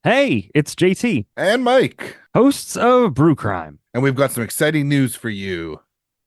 Hey, it's JT, And Mike. hosts of Brew Crime. And we've got some exciting news for you.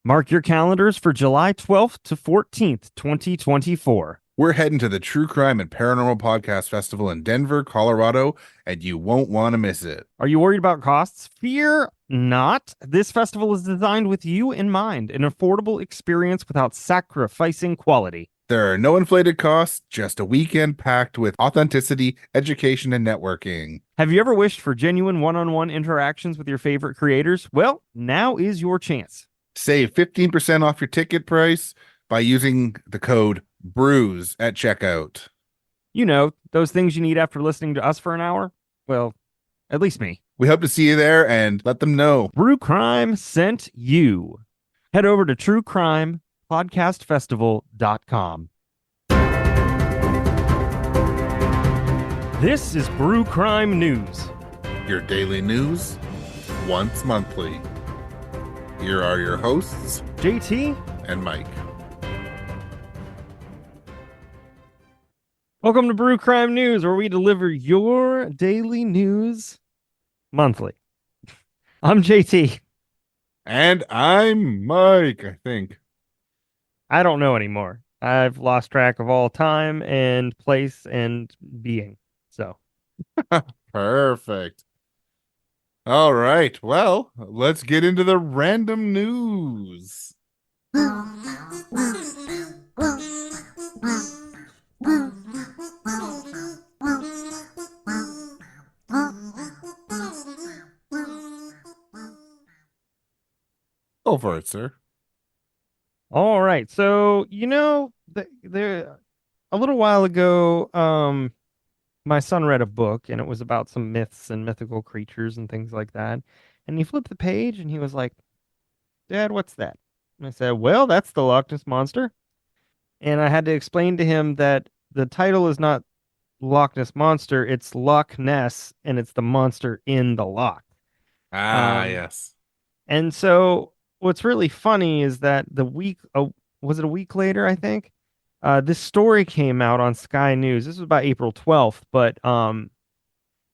Mark your calendars for July 12th to 14th, 2024. We're heading to the True Crime and Paranormal Podcast Festival in Denver, Colorado, and you won't want to miss it. Are you worried about costs? Fear not. This festival is designed with you in mind, an affordable experience without sacrificing quality. There are no inflated costs, just a weekend packed with authenticity, education, and networking. Have you ever wished for genuine one-on-one interactions with your favorite creators? Well, now is your chance. Save 15% off your ticket price by using the code BREWS at checkout. You know, those things you need after listening to us for an hour? Well, at least me. We hope to see you there and let them know. Brew Crime sent you. Head over to truecrimepodcastfestival.com. This is Brew Crime News. Your daily news, once monthly. Here are your hosts, JT, and Mike. welcome to Brew Crime News, where we deliver your daily news monthly. I'm JT. And I'm Mike, I think. I don't know anymore. I've lost track of all time and place and being. So, Perfect. All right. Well, let's get into the random news. Go for it, sir. all right. So, there a little while ago, my son read a book and it was about some myths and mythical creatures and things like that. And he flipped the page and he was like, "Dad, what's that?" And I said, "Well, that's the Loch Ness Monster." And I had to explain to him that the title is not Loch Ness Monster, it's Loch Ness, and it's the monster in the loch. Ah, Um, yes. and so what's really funny is that was it a week later, I think? This story came out on Sky News. This was about April 12th, but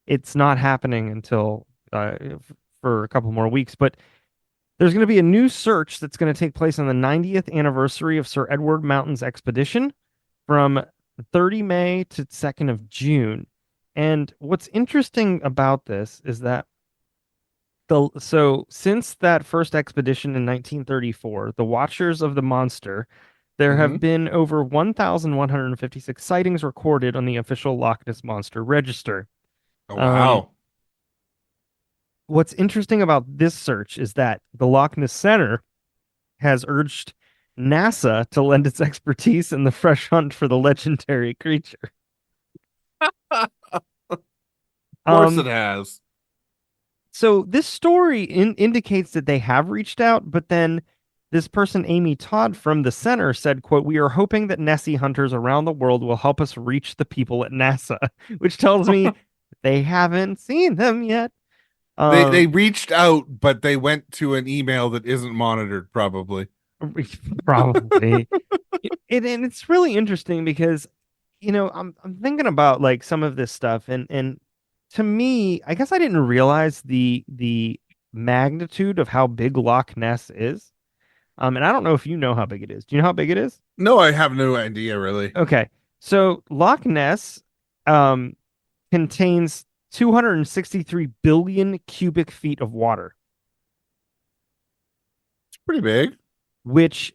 it's not happening until for a couple more weeks. But there's going to be a new search that's going to take place on the 90th anniversary of Sir Edward Mountain's expedition from 30 May to 2nd of June. And what's interesting about this is that since that first expedition in 1934, the Watchers of the Monster, there Mm-hmm. have been over 1,156 sightings recorded on the official Loch Ness Monster Register. Oh, Um, wow. what's interesting about this search is that the Loch Ness Center has urged NASA to lend its expertise in the fresh hunt for the legendary creature. Of course it Um, has. so this story indicates that they have reached out, but then this person, Amy Todd from the center, said, quote, "We are hoping that Nessie hunters around the world will help us reach the people at NASA," which tells me they haven't seen them yet. They Um, reached out, but they went to an email that isn't monitored, probably. probably. And it's really interesting because, I'm thinking about like some of this stuff, and to me, I guess I didn't realize the magnitude of how big Loch Ness is. And I don't know if you know how big it is. Do you know how big it is? No, I have no idea, really. Okay. So Loch Ness um contains 263 billion cubic feet of water, It's pretty big. which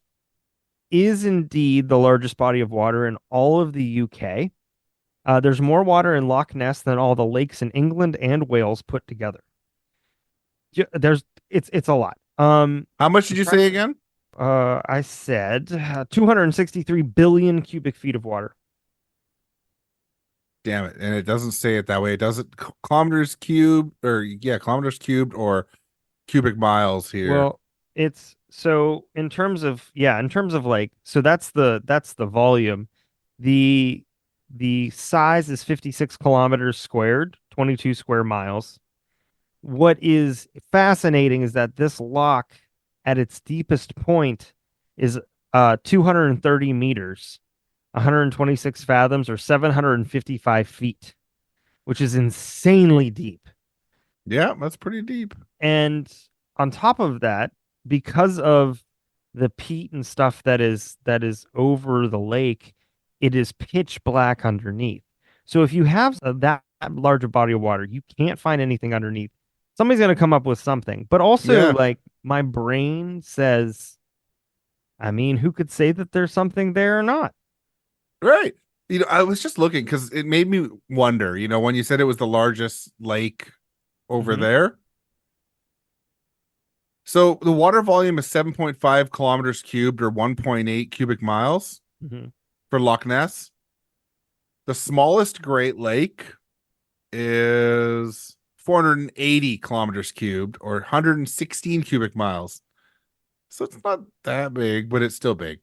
is indeed the largest body of water in all of the UK. There's more water in Loch Ness than all the lakes in England and Wales put together. It's a lot. How much did you say again? I said 263 billion cubic feet of water. Damn it. And it doesn't say it that way. It doesn't kilometers cubed or yeah, kilometers cubed or cubic miles here. Well, it's so in terms of like, so that's the volume. The the size is 56 kilometers squared, 22 square miles. What is fascinating is that this lock at its deepest point is 230 meters, 126 fathoms, or 755 feet, which is insanely deep. Yeah, that's pretty deep. And on top of that, because of the peat and stuff that is over the lake, it is pitch black underneath. So if you have that large a body of water, you can't find anything underneath. Somebody's going to come up with something. But also, Yeah, like, my brain says, I mean, who could say that there's something there or not? right. I was just looking because it made me wonder, when you said it was the largest lake over Hmm. there. So the water volume is 7.5 kilometers cubed or 1.8 cubic miles Hmm. for Loch Ness. The smallest Great Lake is 480 kilometers cubed or 116 cubic miles. So it's not that big, but it's still big.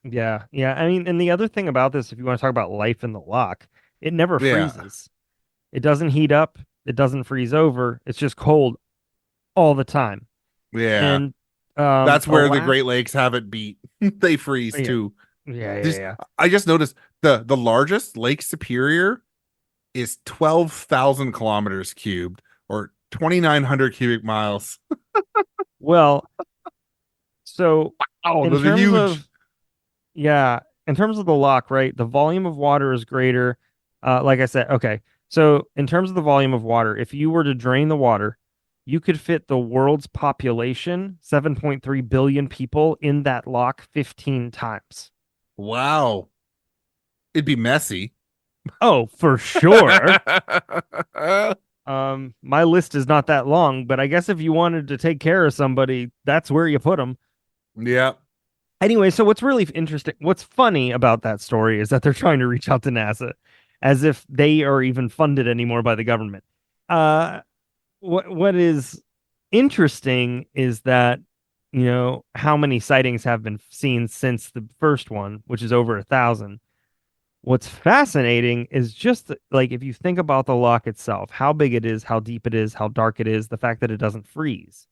Yeah, yeah. I mean, and the other thing about this, if you want to talk about life in the lock, it never Yeah. freezes. It doesn't heat up. It doesn't freeze over. It's just cold all the time. Yeah. And That's the where the last, Great Lakes have it beat. They freeze yeah, too. yeah, yeah, Just yeah. I just noticed the largest Lake Superior is 12,000 kilometers cubed or 2,900 cubic miles. Well, so Oh, in those are terms huge. of yeah, in terms of the lock, right? The volume of water is greater. Like I said, okay. So in terms of the volume of water, if you were to drain the water, you could fit the world's population, 7.3 billion people, in that lock 15 times. Wow. It'd be messy. Oh, for sure. My list is not that long, but I guess if you wanted to take care of somebody, that's where you put them. Yeah. Anyway, so what's really interesting, what's funny about that story is that they're trying to reach out to NASA as if they are even funded anymore by the government. Uh, what is interesting is that how many sightings have been seen since the first one, which is over 1,000. What's fascinating is just like if you think about the lock itself, how big it is, how deep it is, how dark it is, the fact that it doesn't freeze.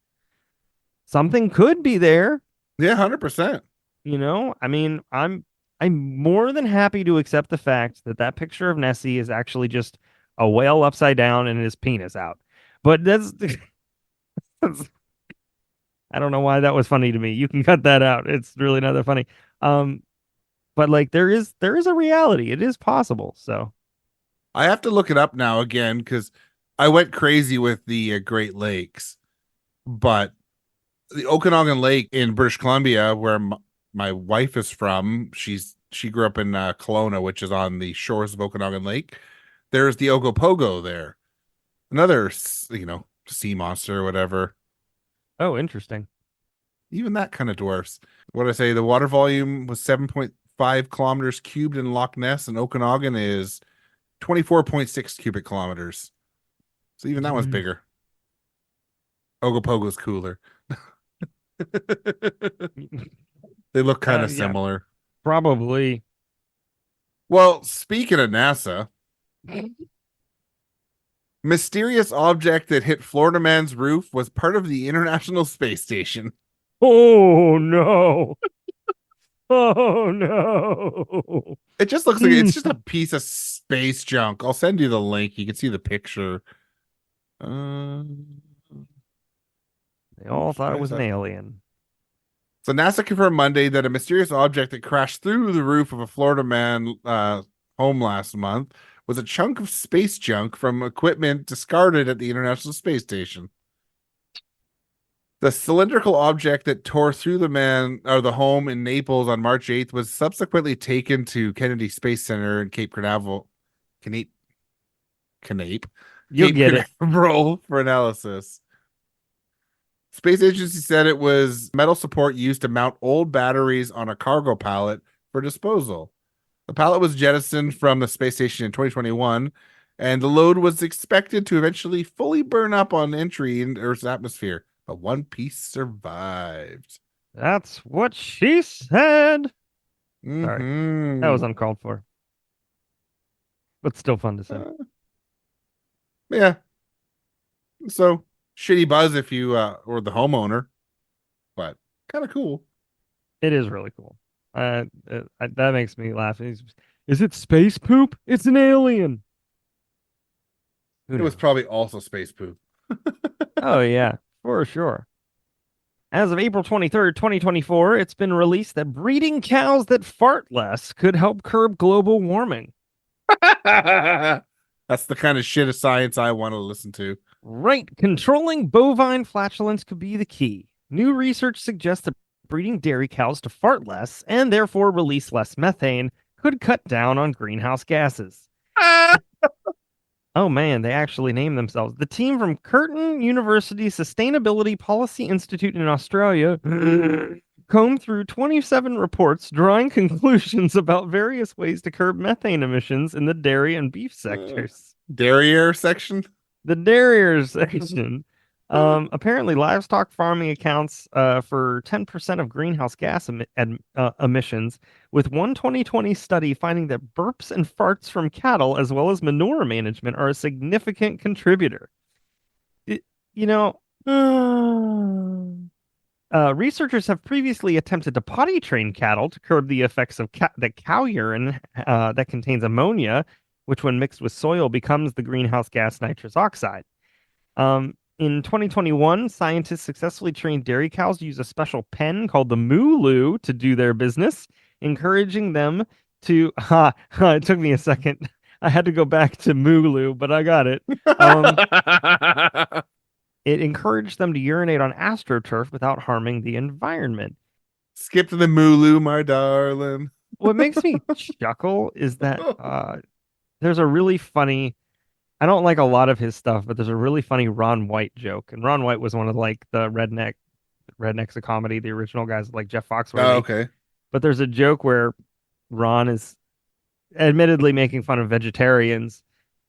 Something could be there, Yeah, 100%. I mean, I'm more than happy to accept the fact that that picture of Nessie is actually just a whale upside down and his penis out. But that's I don't know why that was funny to me. You can cut that out. It's really not that funny. Um, but like there is a reality. It is possible. So I have to look it up now again because I went crazy with the Great Lakes, but the Okanagan Lake in British Columbia, where my wife is from, she grew up in Kelowna, which is on the shores of Okanagan Lake. There's the Ogopogo there, another sea monster or whatever. oh, interesting. Even that kind of dwarfs. What did I say? The water volume was 7.5 kilometers cubed in Loch Ness, and Okanagan is 24.6 cubic kilometers. So even that one's Mm. bigger. Ogopogo's cooler. They look kind of Yeah, similar. probably. Well, speaking of NASA, mysterious object that hit Florida man's roof was part of the International Space Station. Oh no. Oh no. It just looks like Hmm. it's just a piece of space junk. I'll send you the link. You can see the picture. They all Oops, thought it why is was an that? alien. So NASA confirmed Monday that a mysterious object that crashed through the roof of a Florida man home last month was a chunk of space junk from equipment discarded at the International Space Station. The cylindrical object that tore through the man or the home in Naples on March 8th was subsequently taken to Kennedy Space Center in Cape Canaveral, Cape, Cape, You'll Cape get it. Canaveral for analysis. Space Agency said it was metal support used to mount old batteries on a cargo pallet for disposal. The pallet was jettisoned from the space station in 2021, and the load was expected to eventually fully burn up on entry in Earth's atmosphere. But one piece survived. That's what she said. Sorry. That was Hmm. uncalled for, but still fun to say. Yeah. So shitty buzz if you or the homeowner, but kind of cool. It is really cool. That makes me laugh. Is it space poop? It's an alien. Who It was knows? probably also space poop. Oh yeah, for sure. As of April 23rd, 2024, it's been released that breeding cows that fart less could help curb global warming. That's the kind of shit of science I want to listen to. Right, controlling bovine flatulence could be the key. New research suggests that breeding dairy cows to fart less and therefore release less methane could cut down on greenhouse gases. Oh man, they actually named themselves. The team from Curtin University Sustainability Policy Institute in Australia combed through 27 reports, drawing conclusions about various ways to curb methane emissions in the dairy and beef sectors. Derriere section. The dairy section. Apparently, livestock farming accounts for 10% of greenhouse gas emissions, with one 2020 study finding that burps and farts from cattle, as well as manure management, are a significant contributor. It- you know, researchers have previously attempted to potty train cattle to curb the effects of the cow urine that contains ammonia, which, when mixed with soil, becomes the greenhouse gas nitrous oxide. In 2021, scientists successfully trained dairy cows to use a special pen called the moo loo to do their business, encouraging them to. It took me a second. I had to go back to moo loo, but I got it. Um, it encouraged them to urinate on astroturf without harming the environment. Skip to the Mulu, my darling. What makes me chuckle is that there's a really funny. I don't like a lot of his stuff, but there's a really funny Ron White joke, and Ron White was one of like the rednecks of comedy, the original guys like Jeff Oh, Foxworthy. okay. But there's a joke where Ron is admittedly making fun of vegetarians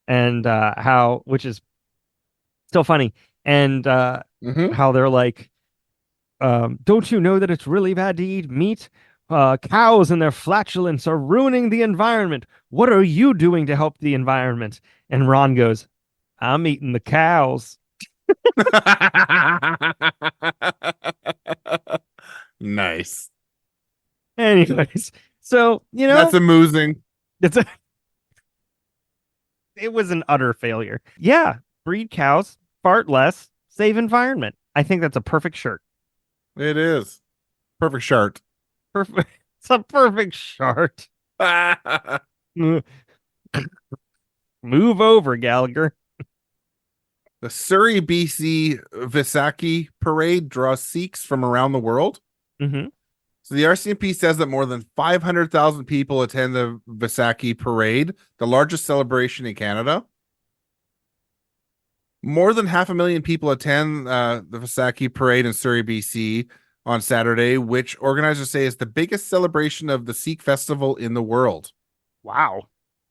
and how, which is still funny, and Mm-hmm. how they're like, don't you know that it's really bad to eat meat? Cows and their flatulence are ruining the environment. What are you doing to help the environment? And Ron goes, I'm eating the cows. Nice. Anyways, so, That's amusing. it's a, it was an utter failure. Yeah, breed cows, fart less, save environment. I think that's a perfect shirt. It is. Perfect shirt. Perfect. It's a perfect shirt. Move over, Gallagher. The Surrey, BC Vaisakhi parade draws Sikhs from around the world. Mm-hmm. So the RCMP says that more than 500,000 people attend the Vaisakhi parade, the largest celebration in Canada. More than 500,000 people attend the Vaisakhi parade in Surrey, BC on Saturday, which organizers say is the biggest celebration of the Sikh festival in the world, Wow.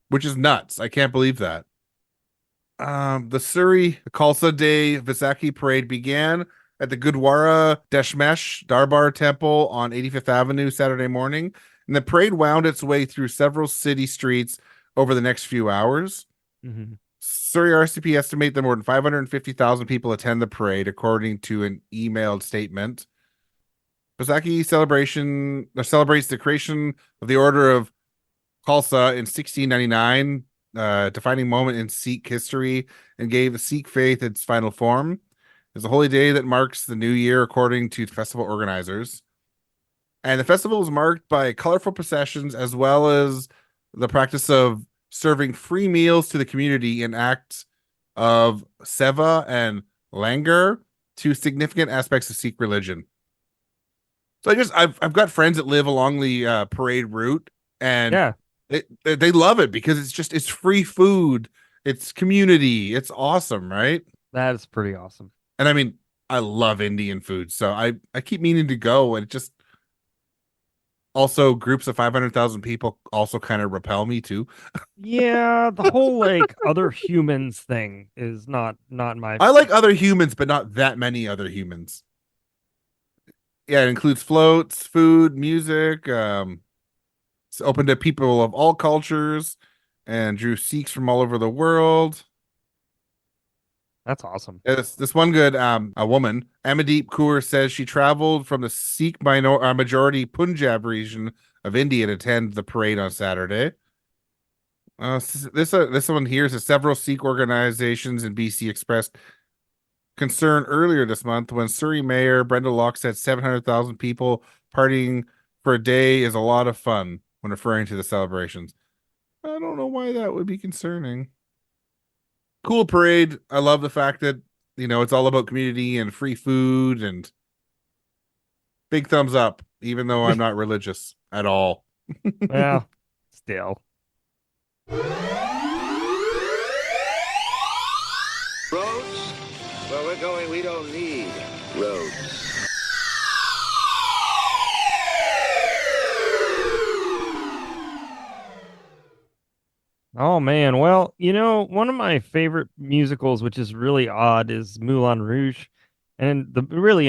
which is nuts. I can't believe that. The Surrey Khalsa Day Vaisakhi parade began at the Gurdwara Dashmesh Darbar Temple on 85th Avenue Saturday morning, and the parade wound its way through several city streets over the next few hours. Mm-hmm. Surrey RCP estimate that more than 550,000 people attend the parade, according to an emailed statement. Vaisakhi celebration celebrates the creation of the Order of Khalsa in 1699, defining moment in Sikh history, and gave the Sikh faith its final form. It's a holy day that marks the new year, according to festival organizers. And the festival is marked by colorful processions as well as the practice of serving free meals to the community in acts of seva and langar, two significant aspects of Sikh religion. So I've got friends that live along the parade route, and Yeah, they love it because it's free food, it's community, it's awesome, right? that is pretty awesome. And I mean, I love Indian food, so I keep meaning to go, and it just also groups of 500,000 people also kind of repel me too. Yeah, the whole like other humans thing is not my. I like other humans, but not that many other humans. Yeah, it includes floats, food, music. It's open to people of all cultures and drew Sikhs from all over the world. That's awesome. This one good a woman, Amadeep Kaur, says she traveled from the Sikh majority Punjab region of India to attend the parade on Saturday. This one here says several Sikh organizations in BC expressed concern earlier this month when Surrey Mayor Brenda Locke said 700,000 people partying for a day is a lot of fun when referring to the celebrations. I don't know why that would be concerning. Cool parade. I love the fact that, it's all about community and free food and big thumbs up, even though I'm not religious at all. Well, still. Roads? Where we're going, we don't need roads. Oh man, well, one of my favorite musicals, which is really odd, is Moulin Rouge. And I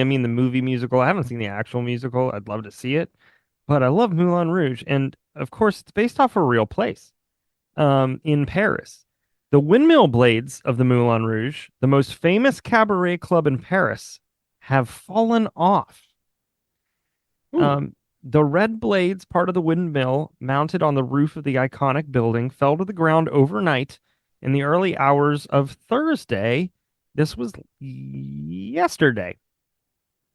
mean the movie musical. I haven't seen the actual musical. I'd love to see it, but I love Moulin Rouge. And of course, it's based off a real place, in Paris. The windmill blades of the Moulin Rouge, the most famous cabaret club in Paris, have fallen off. Ooh. Um, the red blades, part of the windmill mounted on the roof of the iconic building, fell to the ground overnight in the early hours of Thursday. This was yesterday.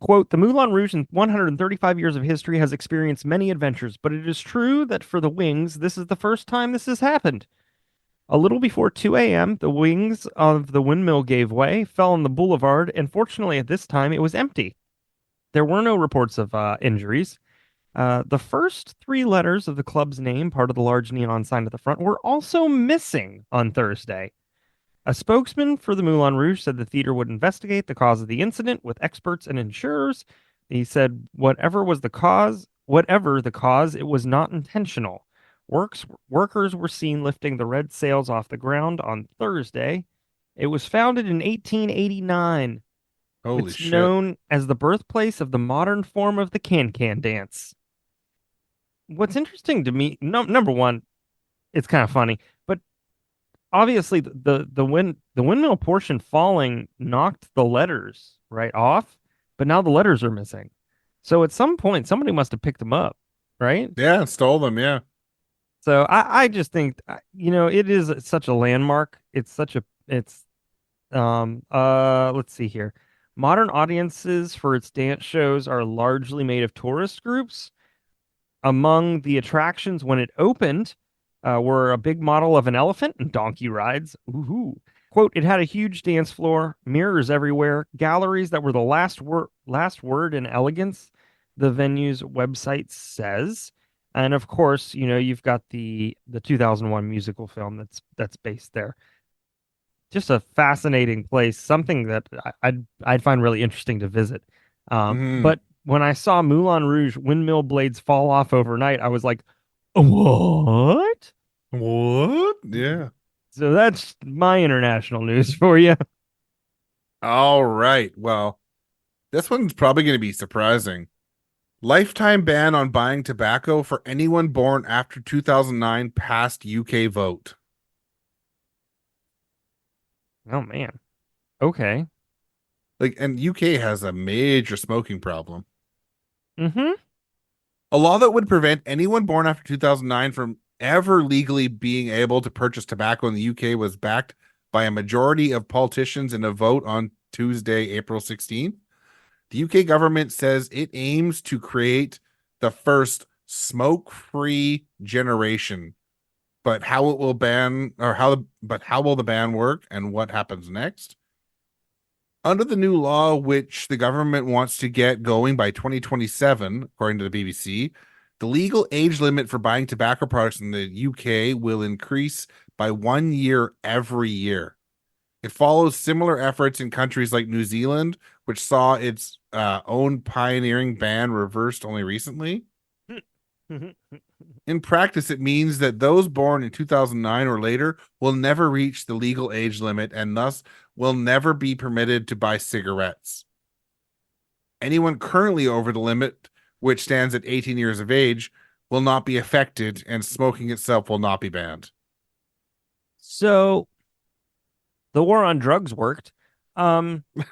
Quote, the Moulin Rouge in 135 years of history has experienced many adventures, but it is true that for the wings, this is the first time this has happened. A little before 2 a.m., the wings of the windmill gave way, fell on the boulevard, and fortunately at this time it was empty. There were no reports of injuries. The first three letters of the club's name, part of the large neon sign at the front, were also missing on Thursday. A spokesman for the Moulin Rouge said the theater would investigate the cause of the incident with experts and insurers. He said, whatever the cause, it was not intentional. Workers were seen lifting the red sails off the ground on Thursday. It was founded in 1889. Holy It's shit. known as the birthplace of the modern form of the can-can dance. What's interesting to me, number one, it's kind of funny, but obviously the windmill portion falling knocked the letters right off, but now the letters are missing. So at some point, somebody must have picked them up, right? Yeah, stole them. Yeah. So I just think, it is such a landmark. Let's see here. Modern audiences for its dance shows are largely made of tourist groups. Among the attractions when it opened were a big model of an elephant and donkey rides. Ooh. Quote, it had a huge dance floor, mirrors everywhere, galleries that were the last word in elegance, the venue's website says. And of course, you've got the 2001 musical film that's based there. Just a fascinating place, something that I'd find really interesting to visit. Hmm. But when I saw Moulin Rouge windmill blades fall off overnight, I was like, what? What? Yeah. So that's my international news for you. All right. Well, this one's probably going to be surprising. Lifetime ban on buying tobacco for anyone born after 2009 passed UK vote. Oh man. Okay. And UK has a major smoking problem. Mm-hmm. A law that would prevent anyone born after 2009 from ever legally being able to purchase tobacco in the UK was backed by a majority of politicians in a vote on Tuesday, April 16th. The UK government says it aims to create the first smoke-free generation. But how it will ban or how but how will the ban work and what happens next? Under the new law, which the government wants to get going by 2027, according to the BBC, the legal age limit for buying tobacco products in the UK will increase by 1 year every year. It follows similar efforts in countries like New Zealand, which saw its own pioneering ban reversed only recently. In practice, it means that those born in 2009 or later will never reach the legal age limit and thus will never be permitted to buy cigarettes. Anyone currently over the limit, which stands at 18 years of age, will not be affected and smoking itself will not be banned. So the war on drugs worked. Um, they're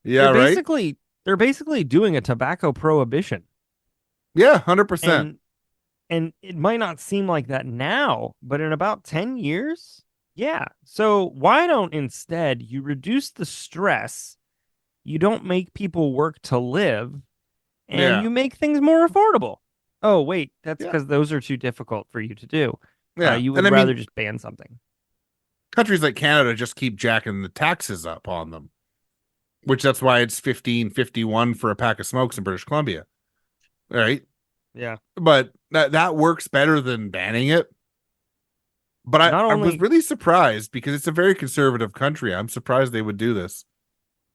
Yeah, right? basically they're basically doing a tobacco prohibition. Yeah, 100%. And And it might not seem like that now, but in about 10 years, yeah. So why don't instead you reduce the stress, you don't make people work to live, and Yeah. you make things more affordable? Oh, wait, that's Yeah. because those are too difficult for you to do. Yeah. You And would I rather mean, just ban something. countries like Canada just keep jacking the taxes up on them, which that's why it's 15.51 for a pack of smokes in British Columbia. Right. Yeah. But that works better than banning it. But Not I was only, really surprised because it's a very conservative country. I'm surprised they would do this.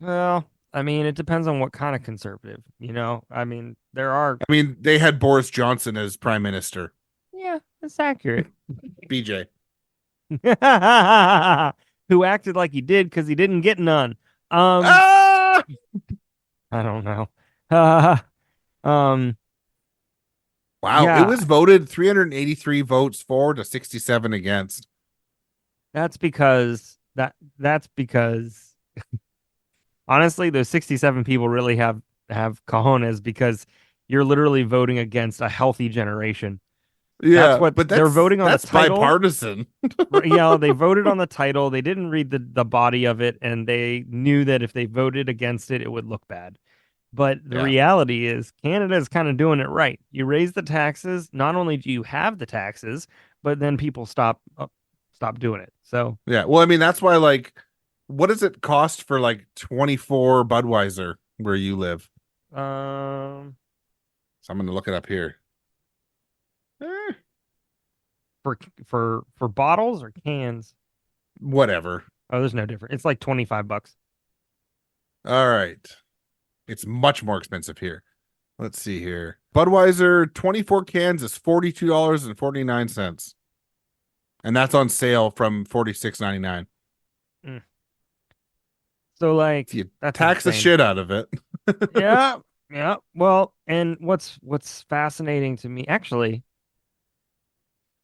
well, I mean, it depends on what kind of conservative, you know? I mean, there are, I mean, they had Boris Johnson as prime minister. yeah, that's accurate. BJ. Who acted like he did because he didn't get none. Um, Ah! I don't know. Uh, um, Wow. It yeah, was voted 383 votes for to 67 against. that's because honestly, those 67 people really have cojones because you're literally voting against a healthy generation. That's Yeah, what but they're that's voting on the that's title. bipartisan. Yeah, they voted on the title. They didn't read the body of it, and they knew that if they voted against it, it would look bad. But the Yeah. reality is, Canada is kind of doing it right. You raise the taxes. Not only do you have the taxes, but then people stop doing it. So, Yeah. Well, I mean, that's why like what does it cost for like 24 Budweiser where you live? um, So I'm going to look it up here. Eh, for bottles or cans, whatever. oh, there's no difference. It's like $25. All right. It's much more expensive here. Let's see here. Budweiser 24 cans is $42.49. And that's on sale from $46.99. Mm. So, So like, you that's tax the insane. shit out of it. Yeah, yeah. Well, and what's fascinating to me, actually,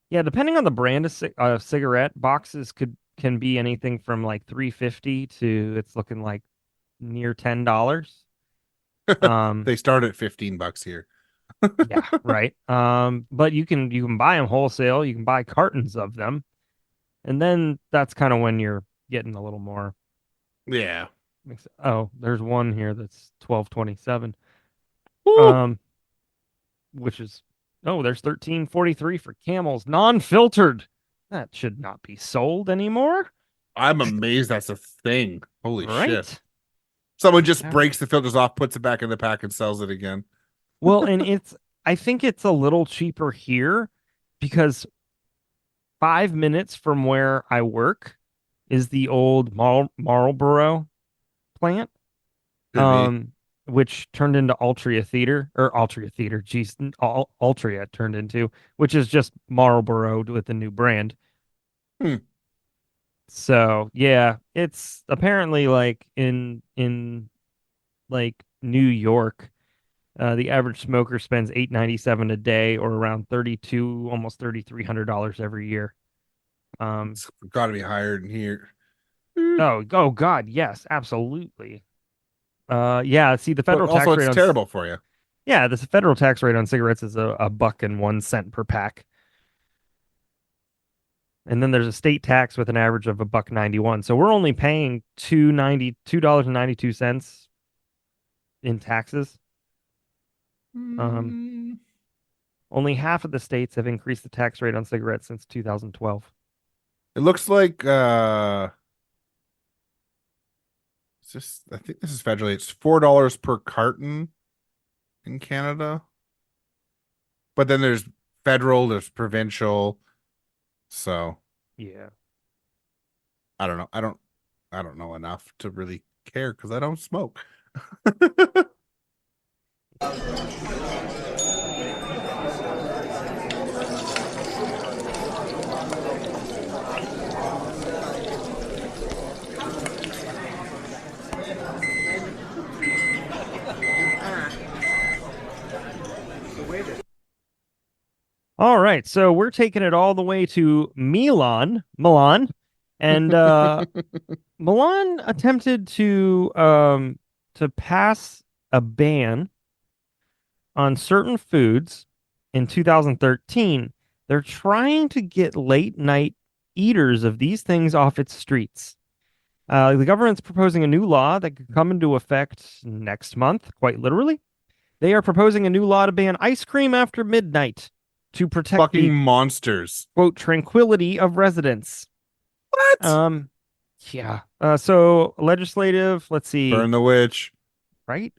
yeah, depending on the brand of cigarette, boxes can be anything from like 350 to it's looking like near $10. Um, They start at $15 here. yeah, right. But you can buy them wholesale. You can buy cartons of them, and then that's kind of when you're getting a little more. Yeah. Oh, there's one here that's 12.27. Woo! Um, which is there's 13.43 for Camels non-filtered. That should not be sold anymore, I'm amazed that's a thing. Holy shit. right? Someone just breaks the filters off, puts it back in the pack, and sells it again. Well, and I think it's a little cheaper here because 5 minutes from where I work is the old Marlboro plant, Could be. which turned into Altria Theater. Geez, Altria turned into, which is just Marlboro with a new brand. Hmm. So yeah, it's apparently like in like New York, the average smoker spends 897 a day, or around 32, almost $3,300 every year. Um, It's got to be higher than here. oh God, yes, absolutely. Yeah. See, the But federal also, tax it's rate on terrible for you. yeah, the federal tax rate on cigarettes is a $1.01 per pack, and then there's a state tax with an average of $1.91. So we're only paying $2.92 in taxes. Um, Mm, Only half of the states have increased the tax rate on cigarettes since 2012. it looks like it's just I think this is federally. It's $4 per carton in Canada. But then there's federal, there's provincial. So Yeah. I don't know. I don't know enough to really care because I don't smoke. All right, so we're taking it all the way to Milan, and Milan attempted to pass a ban on certain foods in 2013, they're trying to get late night eaters of these things off its streets. The government's proposing a new law that could come into effect next month, quite literally. They are proposing a new law to ban ice cream after midnight to protect Fucking the monsters. quote tranquility of residents. What? Yeah. So legislative, let's see, Burn the witch. right?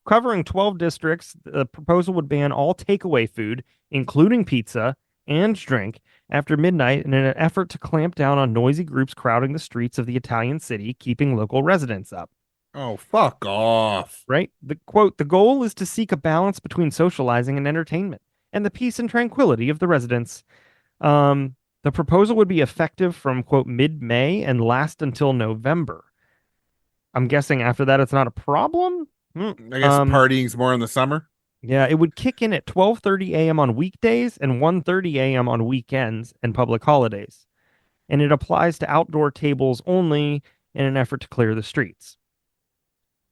Covering 12 districts, the proposal would ban all takeaway food, including pizza and drink, after midnight in an effort to clamp down on noisy groups crowding the streets of the Italian city, keeping local residents up. Oh, fuck off. Right? The goal is to seek a balance between socializing and entertainment and the peace and tranquility of the residents. The proposal would be effective from, quote, mid-May and last until November. I'm guessing after that it's not a problem. I guess partying's more in the summer. Yeah, it would kick in at 12:30 a.m. on weekdays and 1:30 a.m. on weekends and public holidays. And it applies to outdoor tables only in an effort to clear the streets.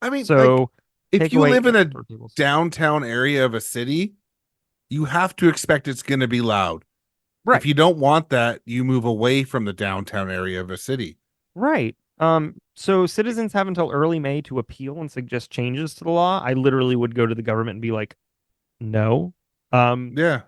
I mean, so if you live in a tables. downtown area of a city, you have to expect it's going to be loud. Right. If you don't want that, you move away from the downtown area of a city. Right. So citizens have until early May to appeal and suggest changes to the law. I literally would go to the government and be like, no. Yeah.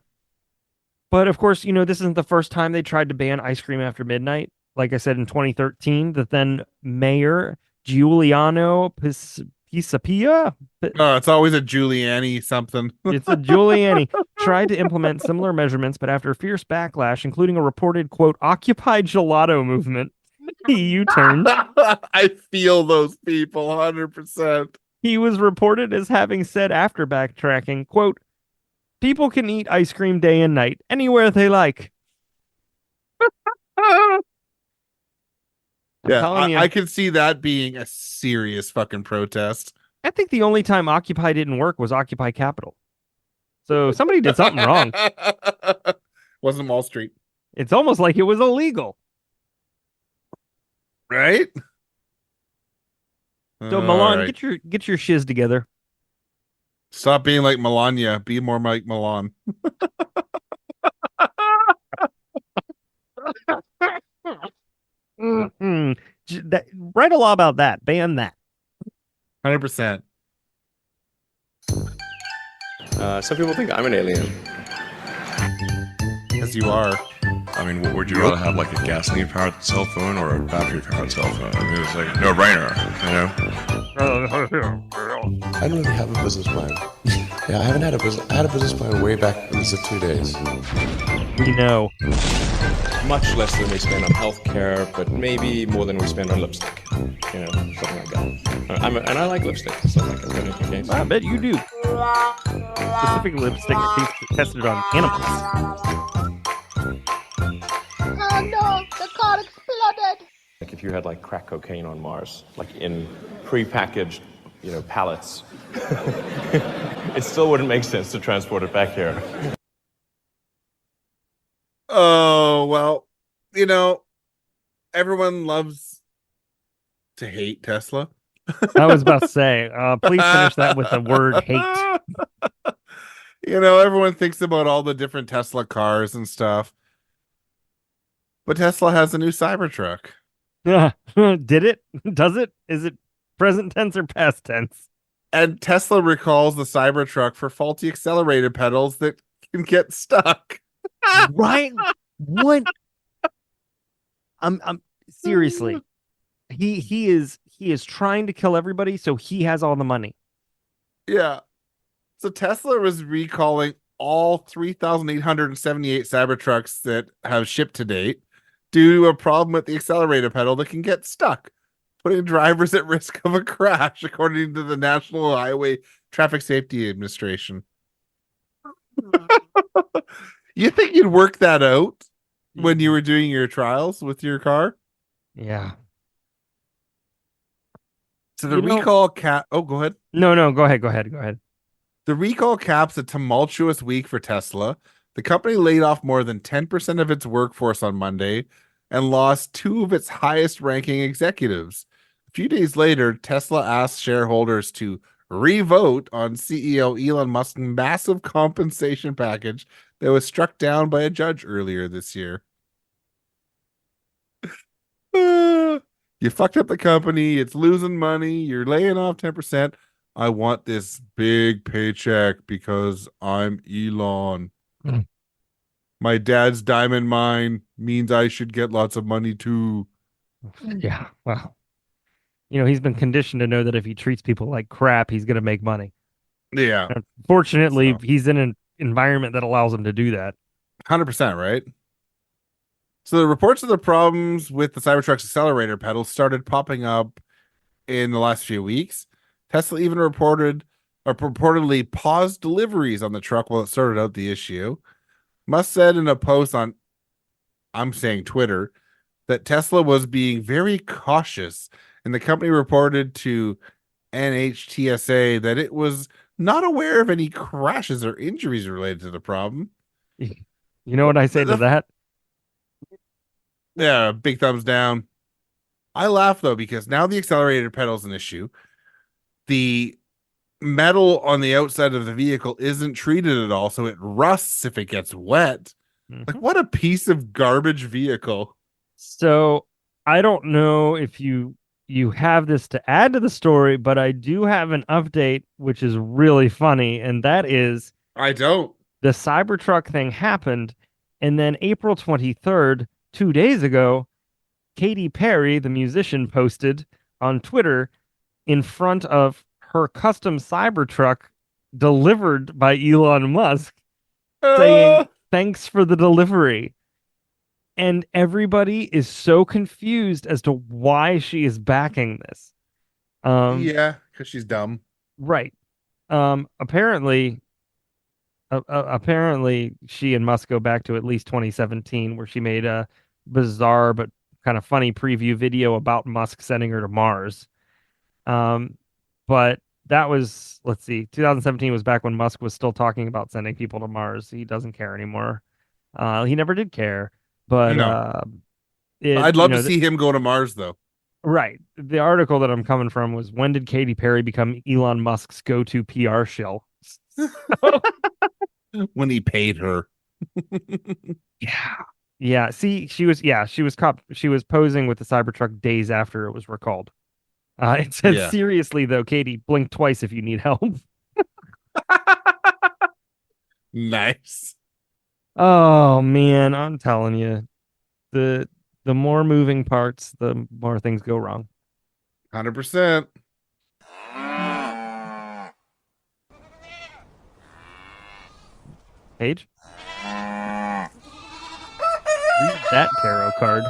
But of course, this isn't the first time they tried to ban ice cream after midnight. Like I said, in 2013, the then mayor, Giuliano Pisapia. Oh, it's always a Giuliani something. It's a Giuliani. Tried to implement similar measurements, but after a fierce backlash, including a reported, quote, Occupy Gelato movement, he U-turned. I feel those people 100%. He was reported as having said after backtracking, quote, people can eat ice cream day and night, anywhere they like. Yeah, I can see that being a serious fucking protest. I think the only time Occupy didn't work was Occupy Capitol. So somebody did something wrong. Wasn't Wall Street. It's almost like it was illegal. Right? So Milan, right. get your shiz together. Stop being like Melania. Be more like Milan. Write a law about that. Ban that. 100%. Some people think I'm an alien. As you are. I mean, would you rather have like a gasoline-powered cell phone or a battery-powered cell phone? I mean, it's like a no-brainer, you know? I don't really have a business plan. Yeah, I haven't had a business. I had a business plan way back. This is 2 days. We know. Much less than we spend on healthcare, but maybe more than we spend on lipstick. You know, something like that. And I like lipstick. So I bet you do. Specific lipstick tested on animals. Oh no, the car exploded. Like if you had like crack cocaine on Mars, like in pre-packaged, pallets, it still wouldn't make sense to transport it back here. Oh, well, everyone loves to hate Tesla. I was about to say, please finish that with the word hate. Everyone thinks about all the different Tesla cars and stuff. But Tesla has a new Cybertruck. Yeah. Did it? Does it? Is it present tense or past tense? And Tesla recalls the Cybertruck for faulty accelerator pedals that can get stuck. Right? What? I'm seriously. He is trying to kill everybody, so he has all the money. Yeah. So Tesla was recalling all 3,878 Cybertrucks that have shipped to date due to a problem with the accelerator pedal that can get stuck, putting drivers at risk of a crash, according to the National Highway Traffic Safety Administration. You think you'd work that out when you were doing your trials with your car? Yeah. So the recall cap. Oh, go ahead. No, go ahead. The recall caps a tumultuous week for Tesla. The company laid off more than 10% of its workforce on Monday and lost two of its highest ranking executives. A few days later, Tesla asked shareholders to re-vote on CEO Elon Musk's massive compensation package that was struck down by a judge earlier this year. You fucked up the company. It's losing money. You're laying off 10%. I want this big paycheck because I'm Elon. Mm. My dad's diamond mine means I should get lots of money too. Yeah, well, he's been conditioned to know that if he treats people like crap, he's going to make money. Yeah. Fortunately, So, he's in an environment that allows him to do that. 100%, right? So the reports of the problems with the Cybertruck's accelerator pedals started popping up in the last few weeks. Tesla even purportedly paused deliveries on the truck while it sorted out the issue. Musk said in a post on, I'm saying Twitter, that Tesla was being very cautious, and the company reported to NHTSA that it was not aware of any crashes or injuries related to the problem. You know what I say to that? Yeah, big thumbs down. I laugh though because now the accelerator pedal is an issue. The metal on the outside of the vehicle isn't treated at all, so it rusts if it gets wet. Like, what a piece of garbage vehicle. So I don't know if you have this to add to the story, but I do have an update which is really funny, and that is I don't. the Cybertruck thing happened, and then April 23rd, 2 days ago, Katy Perry, the musician, posted on Twitter in front of her custom Cybertruck delivered by Elon Musk saying, "Thanks for the delivery." And everybody is so confused as to why she is backing this. Yeah, because she's dumb. Right. Apparently, she and Musk go back to at least 2017, where she made a bizarre but kind of funny preview video about Musk sending her to Mars. But that was, let's see, 2017 was back when Musk was still talking about sending people to Mars. He doesn't care anymore. He never did care. But No. I'd love to see him go to Mars, though. Right. The article that I'm coming from was, when did Katy Perry become Elon Musk's go-to PR shill? When he paid her. Yeah. Yeah. See, she was posing with the Cybertruck days after it was recalled. It said, Yeah. "Seriously though, Katie, blink twice if you need help." Nice. Oh man, I'm telling you, the more moving parts, the more things go wrong. 100%. Paige, read that tarot card.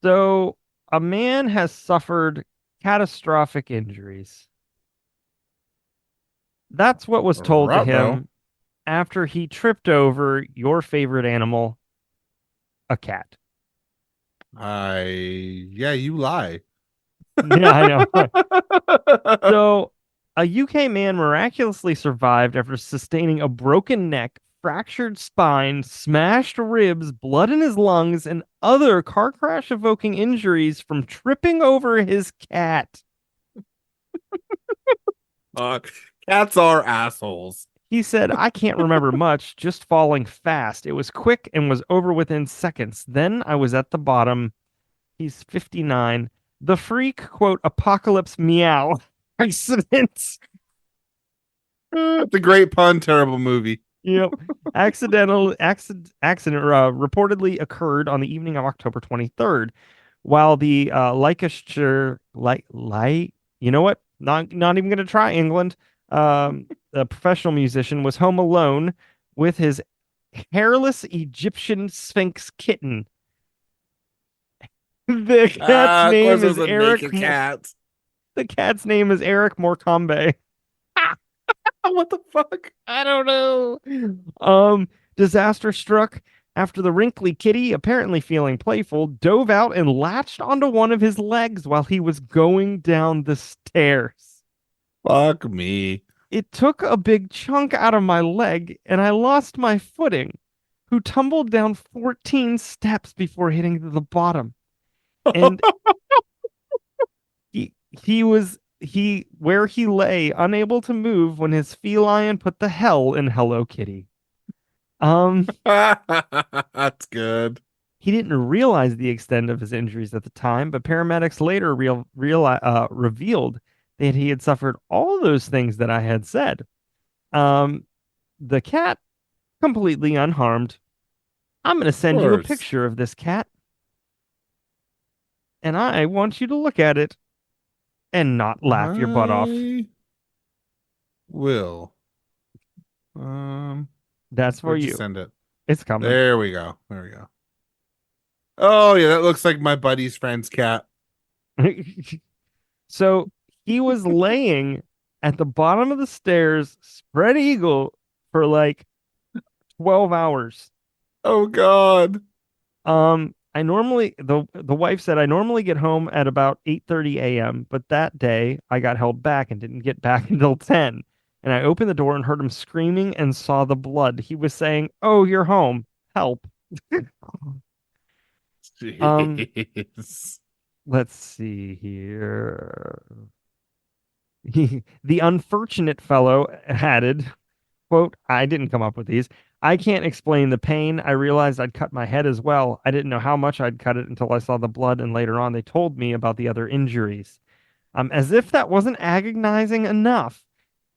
So, a man has suffered catastrophic injuries. That's what was told to him after he tripped over your favorite animal, a cat. Yeah, you lie. Yeah, I know. So, a UK man miraculously survived after sustaining a broken neck, fractured spine, smashed ribs, blood in his lungs, and other car crash evoking injuries from tripping over his cat. Cats are assholes. He said, "I can't remember much, just falling fast. It was quick and was over within seconds. Then I was at the bottom." He's 59. The freak, quote, "apocalypse meow" accident. The great pun, terrible movie. Yep. Accident reportedly occurred on the evening of October 23rd, while the Lancashire, you know what? Not even going to try England. A professional musician was home alone with his hairless Egyptian Sphinx kitten. The cat's name is Eric. Cat. The cat's name is Eric Morcombe. What the fuck? I don't know. Disaster struck after the wrinkly kitty, apparently feeling playful, dove out and latched onto one of his legs while he was going down the stairs. Fuck me. "It took a big chunk out of my leg and I lost my footing," who tumbled down 14 steps before hitting the bottom. And he where he lay, unable to move when his feline put the hell in Hello Kitty. Um, That's good. he didn't realize the extent of his injuries at the time, but paramedics later revealed that he had suffered all those things that I had said. Um, the cat completely unharmed. I'm going to Of send you a course. picture of this cat, and I want you to look at it and not laugh your butt off. I will. Um, That's for where'd you you. send it? It's coming. There we go. There we go. Oh yeah, that looks like my buddy's friend's cat. So he was laying at the bottom of the stairs, spread eagle, for like 12 hours. Oh God. I normally the wife said I normally get home at about 8:30 a.m., but that day I got held back and didn't get back until 10. And I opened the door and heard him screaming and saw the blood. He was saying, "Oh, you're home. Help." Um, Jeez. let's see here. The unfortunate fellow added, quote, I didn't come up with these. I can't explain the pain. I realized I'd cut my head as well. I didn't know how much I'd cut it until I saw the blood, and later on they told me about the other injuries. As if that wasn't agonizing enough,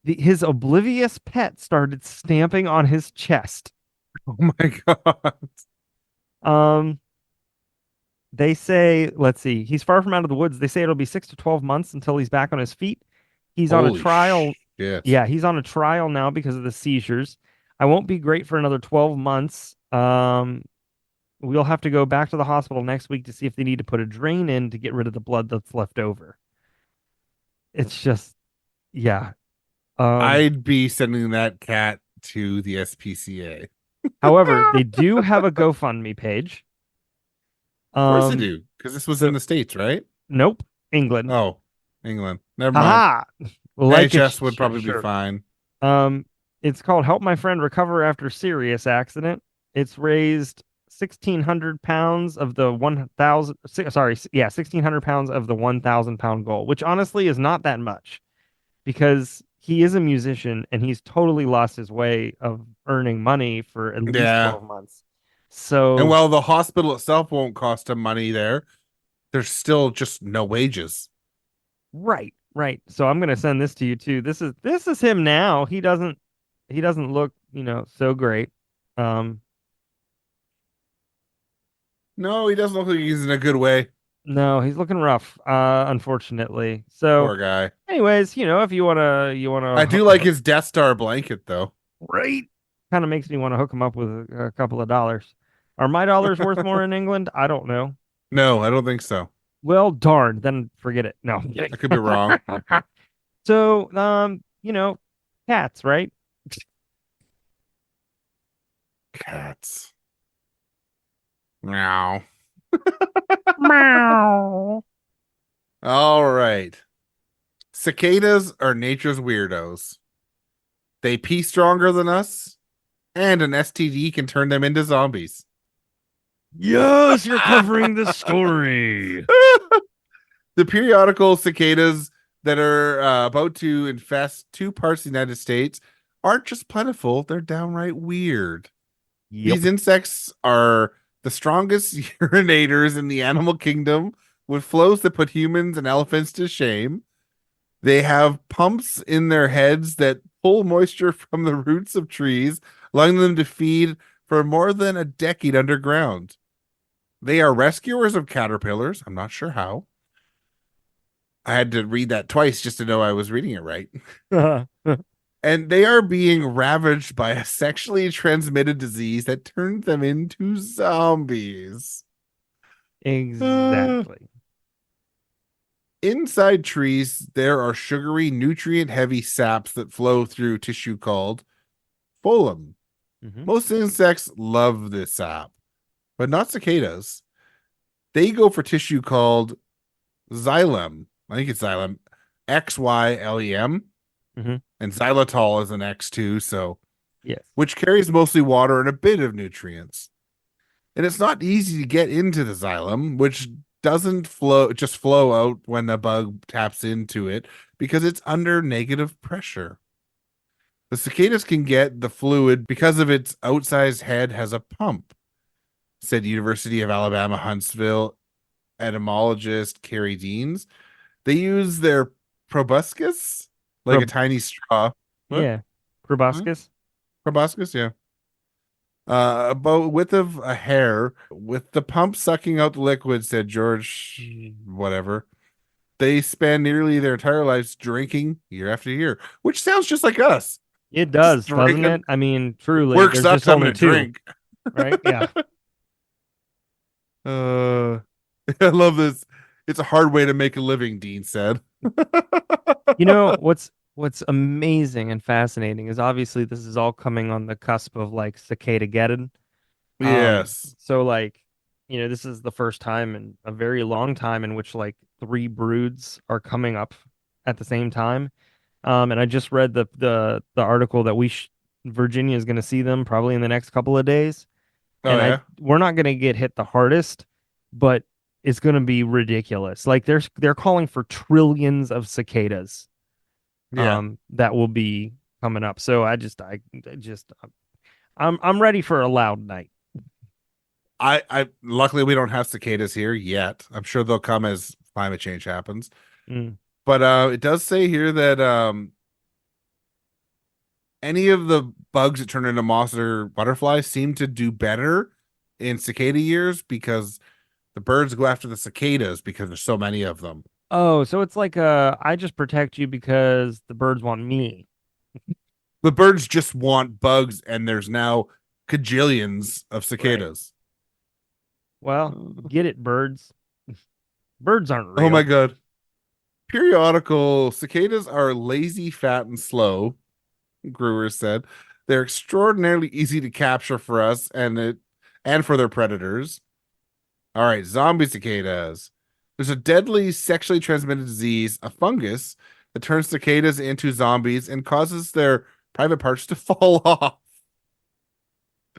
his oblivious pet started stamping on his chest. Oh my God. Um, they say, let's see, he's far from out of the woods. They say it'll be 6 to 12 months until he's back on his feet. He's on a Holy trial. shit. Yeah, he's on a trial now because of the seizures. I won't be great for another 12 months. We'll have to go back to the hospital next week to see if they need to put a drain in to get rid of the blood that's left over. It's just, yeah. I'd be sending that cat to the SPCA. However, they do have a GoFundMe page. Of course they do, because this was so in the States, right? Nope, England. Oh, England. Never mind. Haha. Like it, NHS would probably be sure. fine. It's called Help My Friend Recover After Serious Accident. It's raised 1,600 pounds of the 1,000. Sorry, yeah, 1,600 pounds of the 1,000 pound goal, which honestly is not that much because he is a musician and he's totally lost his way of earning money for at least Yeah. 12 months. So, And while the hospital itself won't cost him money there, there's still just no wages. right. So I'm gonna send this to you too. This is him now. He doesn't look, so great. No, he doesn't look like he's in a good way. No, he's looking rough, unfortunately. So, Poor guy. anyways, if you wanna, I do like his Death Star blanket, though. right? Kind of makes me want to hook him up with a couple of dollars. Are my dollars worth more in England? I don't know. No, I don't think so. Well, darn, then forget it. No, I'm I kidding. could be wrong. So, cats, right? Cats. Meow. Meow. All right. Cicadas are nature's weirdos. They pee stronger than us, and an STD can turn them into zombies. Yes, you're covering the story. The periodical cicadas that are about to infest two parts of the United States aren't just plentiful, they're downright weird. Yep. These insects are the strongest urinators in the animal kingdom, with flows that put humans and elephants to shame. They have pumps in their heads that pull moisture from the roots of trees, allowing them to feed for more than a decade underground. They are rescuers of caterpillars. I'm not sure how. I had to read that twice just to know I was reading it right. And they are being ravaged by a sexually transmitted disease that turned them into zombies. Exactly. Inside trees, there are sugary, nutrient-heavy saps that flow through tissue called phloem. Mhm. Most insects love this sap, but not cicadas. They go for tissue called xylem. I think it's xylem, Xylem. Mhm. And xylitol is an X too, so Yes. which carries mostly water and a bit of nutrients. And it's not easy to get into the xylem, which doesn't just flow out when the bug taps into it because it's under negative pressure. The cicadas can get the fluid because of its outsized head has a pump, said University of Alabama Huntsville etymologist Carrie Deans. They use their proboscis, like a Prob- tiny straw. What? yeah. Huh? Proboscis. Proboscis, yeah. About width of a hair, with the pump sucking out the liquid, said George, whatever. They spend nearly their entire lives drinking year after year, which sounds just like us. It Just does, doesn't drinking. it? I mean, truly, Work there's sucks. just I'm only gonna two, drink. right? Yeah. Uh, I love this. It's a hard way to make a living, Dean said. You know, what's amazing and fascinating is obviously this is all coming on the cusp of like cicada geddon. Yes. So like, this is the first time in a very long time in which like three broods are coming up at the same time. And I just read the article that Virginia is going to see them probably in the next couple of days. Oh And yeah. we're not going to get hit the hardest, but it's going to be ridiculous. Like they're calling for trillions of cicadas Yeah. that will be coming up. So I just I'm ready for a loud night. I luckily we don't have cicadas here yet. I'm sure they'll come as climate change happens. Mm. But it does say here that any of the bugs that turn into moths or butterflies seem to do better in cicada years because the birds go after the cicadas because there's so many of them. Oh, so it's like I just protect you because the birds want me. The birds just want bugs, and there's now cajillions of cicadas. Well, get it, birds. Birds aren't real. Oh my god. Periodical cicadas are lazy, fat, and slow, Grewers said. They're extraordinarily easy to capture for us and for their predators. All right, zombie cicadas. There's a deadly sexually transmitted disease, a fungus, that turns cicadas into zombies and causes their private parts to fall off.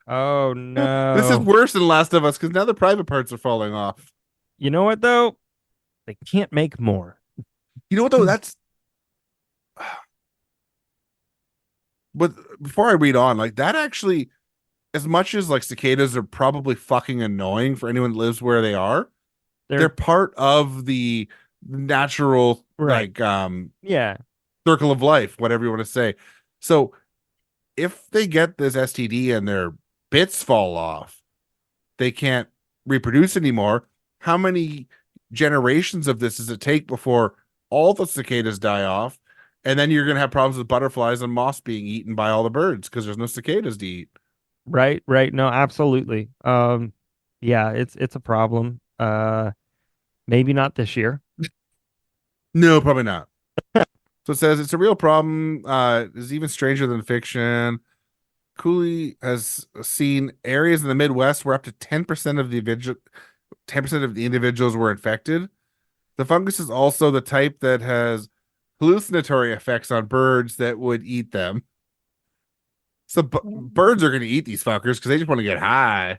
Oh This is no. worse than Last of Us because now the private parts are falling off. You know what though? They can't make more. You know what though? That's but before I read on, like that actually, as much as like cicadas are probably fucking annoying for anyone that lives where they are, they're part of the natural Right. Yeah. circle of life, whatever you want to say. So if they get this STD and their bits fall off, they can't reproduce anymore. How many generations of this does it take before all the cicadas die off? And then you're going to have problems with butterflies and moths being eaten by all the birds because there's no cicadas to eat. Right, right. No, absolutely. Yeah, it's a problem. Maybe not this year. No, probably not. So it says it's a real problem. Is even stranger than fiction. Cooley has seen areas in the Midwest where up to 10% of the 10% of the individuals were infected. The fungus is also the type that has hallucinatory effects on birds that would eat them. So birds are going to eat these fuckers because they just want to get high.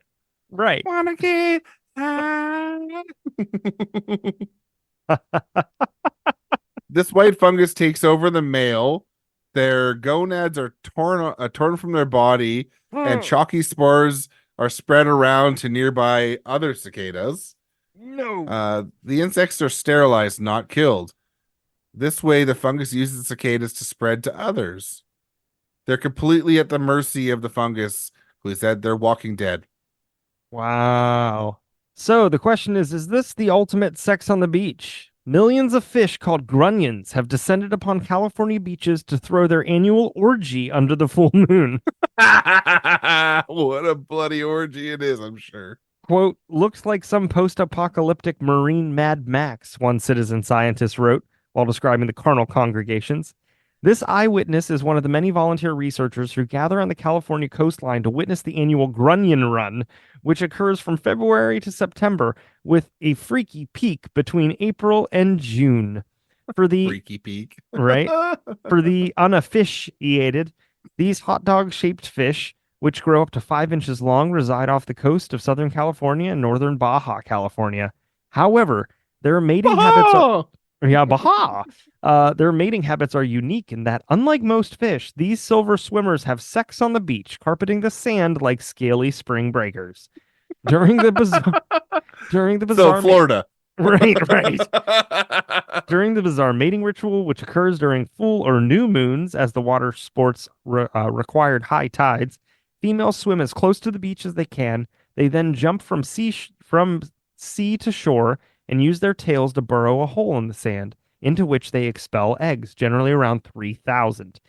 Right. Want to get high. This white fungus takes over the male. Their gonads are torn from their body, and chalky spores are spread around to nearby other cicadas. No. The insects are sterilized, not killed. This way, the fungus uses the cicadas to spread to others. They're completely at the mercy of the fungus, who said they're walking dead. Wow. So the question is this the ultimate sex on the beach? Millions of fish called grunions have descended upon California beaches to throw their annual orgy under the full moon. What a bloody orgy it is, I'm sure. Quote, looks like some post-apocalyptic marine Mad Max, one citizen scientist wrote while describing the carnal congregations. This eyewitness is one of the many volunteer researchers who gather on the California coastline to witness the annual Grunion Run, which occurs from February to September, with a freaky peak between April and June. For the freaky peak, right? For the unaficionated, these hot dog-shaped fish, which grow up to 5 inches long, reside off the coast of Southern California and northern Baja California. However, their mating habits are yeah, baha. Their mating habits are unique in that, unlike most fish, these silver swimmers have sex on the beach, carpeting the sand like scaly spring breakers. During the bizarre, during the So bizarre, Florida. right. During the bizarre mating ritual, which occurs during full or new moons as the water sports required high tides, females swim as close to the beach as they can. They then jump from sea to shore and use their tails to burrow a hole in the sand, into which they expel eggs, generally around 3,000.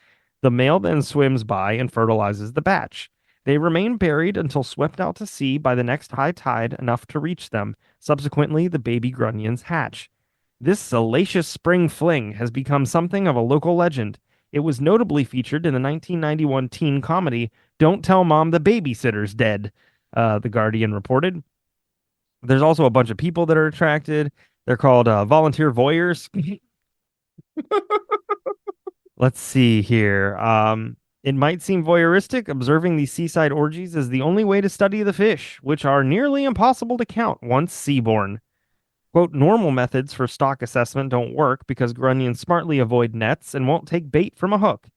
The male then swims by and fertilizes the batch. They remain buried until swept out to sea by the next high tide enough to reach them. Subsequently, the baby grunions hatch. This salacious spring fling has become something of a local legend. It was notably featured in the 1991 teen comedy Don't Tell Mom the Babysitter's Dead, The Guardian reported. There's also a bunch of people that are attracted. They're called volunteer voyeurs. Let's see here. It might seem voyeuristic. Observing these seaside orgies is the only way to study the fish, which are nearly impossible to count once seaborne. Quote, normal methods for stock assessment don't work because grunions smartly avoid nets and won't take bait from a hook.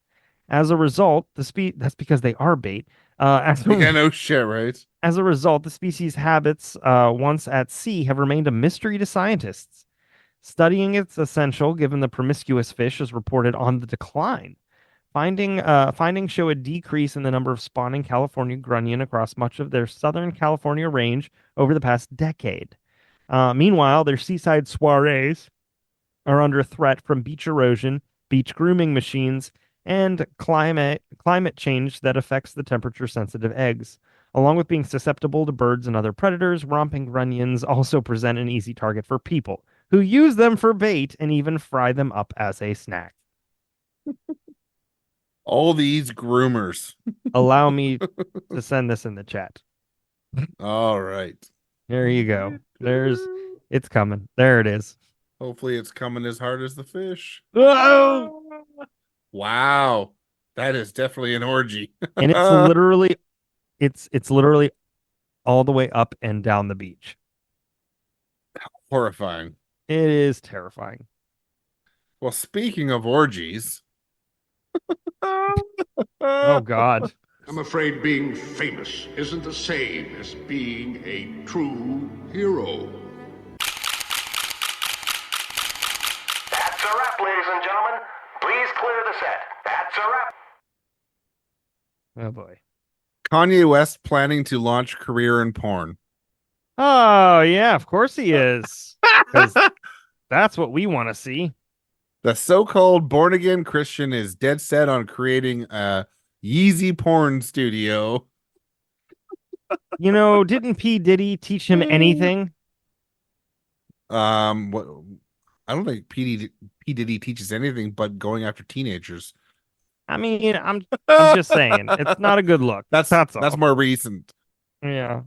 As a result, that's because they are bait. Yeah, no shit, right? As a result, the species' habits once at sea have remained a mystery to scientists. Studying it's essential given the promiscuous fish is reported on the decline. Findings show a decrease in the number of spawning California grunion across much of their southern California range over the past decade. Meanwhile, their seaside soirees are under threat from beach erosion, beach grooming machines, and climate change that affects the temperature-sensitive eggs. Along with being susceptible to birds and other predators, romping grunions also present an easy target for people, who use them for bait and even fry them up as a snack. All these groomers. Allow me to send this in the chat. All right. There you go. It's coming. There it is. Hopefully it's coming as hard as the fish. Whoa! Wow. That is definitely an orgy. And it's literally all the way up and down the beach. Horrifying. It is terrifying. Well, speaking of orgies. Oh, God. I'm afraid being famous isn't the same as being a true hero. That's a wrap, ladies and gentlemen. Please clear the set. That's a wrap. Oh, boy. Kanye West planning to launch career in porn. Oh, yeah, of course he is. 'Cause that's what we want to see. The so-called born-again Christian is dead set on creating a Yeezy porn studio. You know, didn't P. Diddy teach him anything? What? I don't think P. Diddy teaches anything but going after teenagers. I mean, I'm just saying, it's not a good look. That's all. more recent. Yeah.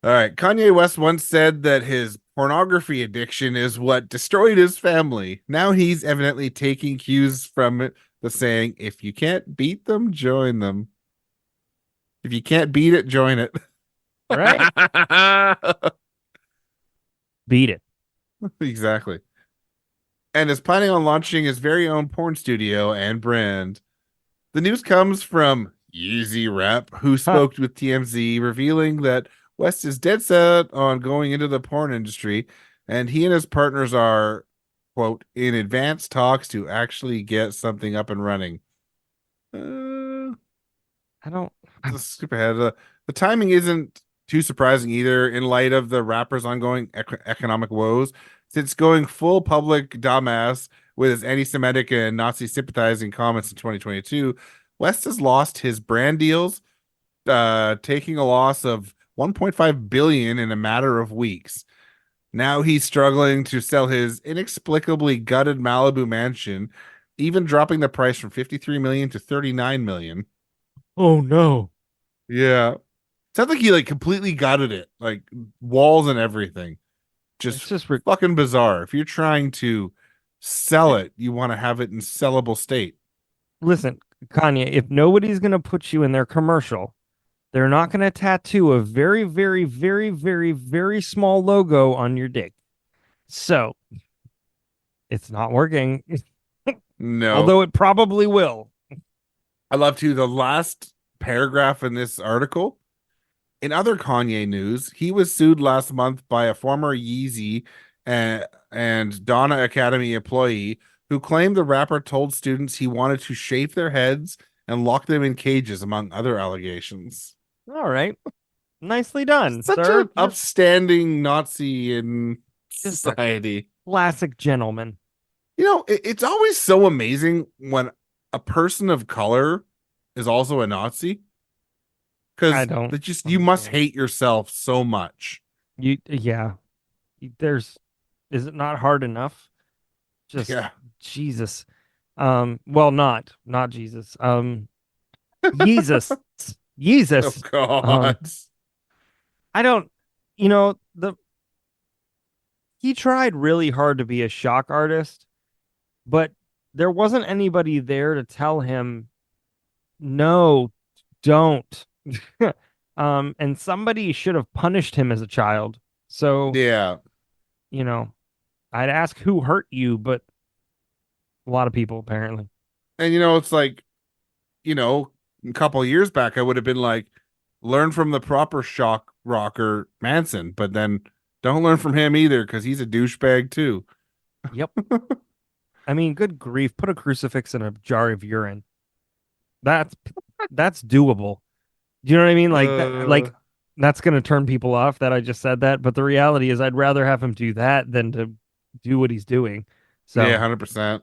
All right. Kanye West once said that his pornography addiction is what destroyed his family. Now he's evidently taking cues from it, the saying, if you can't beat them, join them. If you can't beat it, join it. Right? Beat it. Exactly. And is planning on launching his very own porn studio and brand. The news comes from Yeezy Rep, who spoke with TMZ, revealing that West is dead set on going into the porn industry, and he and his partners are, quote, in advanced talks to actually get something up and running. I don't. It's a stupid head. The timing isn't too surprising either, in light of the rapper's ongoing economic woes. Since going full public dumbass with his anti-Semitic and Nazi sympathizing comments in 2022, West has lost his brand deals, taking a loss of 1.5 billion in a matter of weeks. Now he's struggling to sell his inexplicably gutted Malibu mansion, even dropping the price from 53 million to 39 million. Oh no. Yeah. Sounds like he completely gutted it, like walls and everything. Just fucking bizarre. If you're trying to sell it, you want to have it in sellable state. Listen, Kanye, if nobody's going to put you in their commercial, they're not going to tattoo a very, very, very, very, very small logo on your dick. So it's not working, No. although it probably will. I love to the last paragraph in this article. In other Kanye news, he was sued last month by a former Yeezy and Donna Academy employee who claimed the rapper told students he wanted to shave their heads and lock them in cages, among other allegations. All right. Nicely done, Such sir. an upstanding Nazi in Just society. classic gentleman. You know, it's always so amazing when a person of color is also a Nazi. I Because don't you must understand. hate yourself so much. Yeah. Is it not hard enough? Just Yeah. Jesus. Well, not Jesus. Jesus. Oh Jesus. God. I don't, he tried really hard to be a shock artist, but there wasn't anybody there to tell him, no, don't. And somebody should have punished him as a child. So, Yeah. I'd ask who hurt you, but a lot of people apparently. And it's like, a couple of years back, I would have been like, learn from the proper shock rocker Manson, but then don't learn from him either because he's a douchebag too. Yep. I mean, good grief, put a crucifix in a jar of urine. That's doable. Do you know what I mean? That's going to turn people off that I just said that, but the reality is I'd rather have him do that than to do what he's doing. So, yeah, 100%.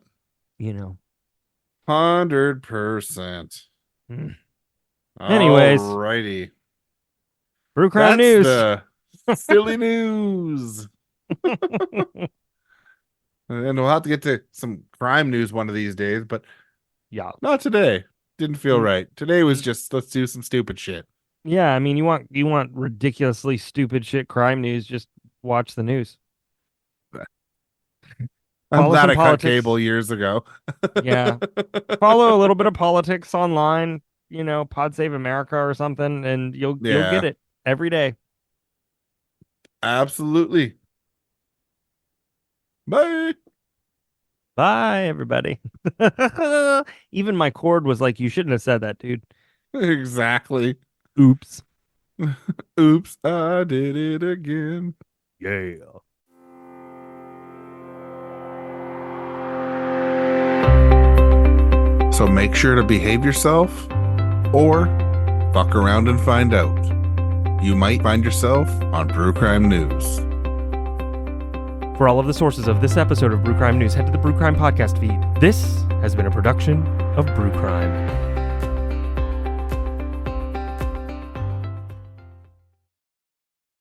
100%. Anyways. Alrighty. Brew Crime That's News. the silly news. And we'll have to get to some crime news one of these days, but Yeah. not today. Didn't feel right. Today was just let's do some stupid shit. Yeah, I mean, you want ridiculously stupid shit crime news, just watch the news. I'm Follow glad some I cut politics. cable years ago. Yeah. Follow a little bit of politics online, Pod Save America or something, and you'll get it every day. Absolutely. Bye. Bye, everybody. Even my cord was like, you shouldn't have said that, dude. Exactly. Oops. Oops, I did it again. Yeah. So make sure to behave yourself or fuck around and find out. You might find yourself on Brew Crime News. For all of the sources of this episode of Brew Crime News, head to the Brew Crime podcast feed. This has been a production of Brew Crime.